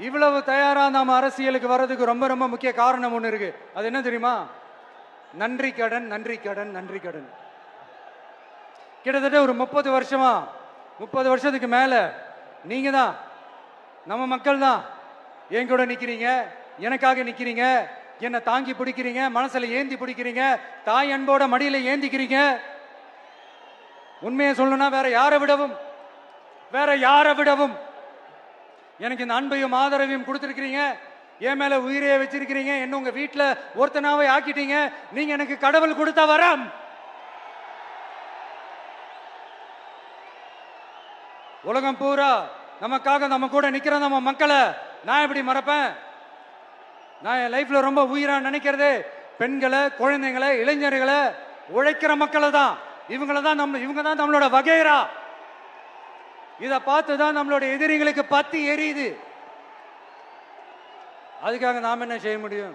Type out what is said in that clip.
இவ்வளவு தயாரா நாம அரசியலுக்கு வர்றதுக்கு ரொம்ப ரொம்ப முக்கிய காரணம் ஒண்ணு இருக்கு. அது என்ன தெரியுமா? நன்றி கடன், நன்றி கடன், நன்றி கடன். கிட்டத்தட்ட ஒரு 30 வருஷமா, 30 வருஷத்துக்கு மேல நீங்க தான், நம்ம மக்கள் தான் என் கூட நிக்கிறீங்க, எனக்காக நிக்கிறீங்க, என்னை தாங்கி பிடிக்கிறீங்க, மனசுல ஏந்தி பிடிக்கிறீங்க, தாய் அன்போட மடியில ஏந்திக்கிறீங்க. உண்மையை சொல்லணும்னா வேற யாரை விடவும் எனக்கு இந்த அன்பையும் ஆதரவையும் கொடுத்திருக்கிறீங்க. என் மேல உயிரையே வச்சிருக்கிறீங்க. என்ன உங்க வீட்டுல ஒருத்தனாவே ஆக்கிட்டீங்க. நீங்க எனக்கு கடவுள் கொடுத்த வரம். உலகம் பூரா நமக்காக நம்ம கூட நிக்கிற நம்ம மக்களை நான் எப்படி மறப்பேன்? நான் என் லைஃப்ல ரொம்ப உயிரா நினைக்கிறதே பெண்களை, குழந்தைங்களை, இளைஞர்களை, உழைக்கிற மக்களை தான். இவங்க தான் நம்மளோட வகைரா. இதை பார்த்துதான் நம்மளோட எதிரிகளுக்கு பத்தி எரியுது. அதுக்காக நாம என்ன செய்ய முடியும்?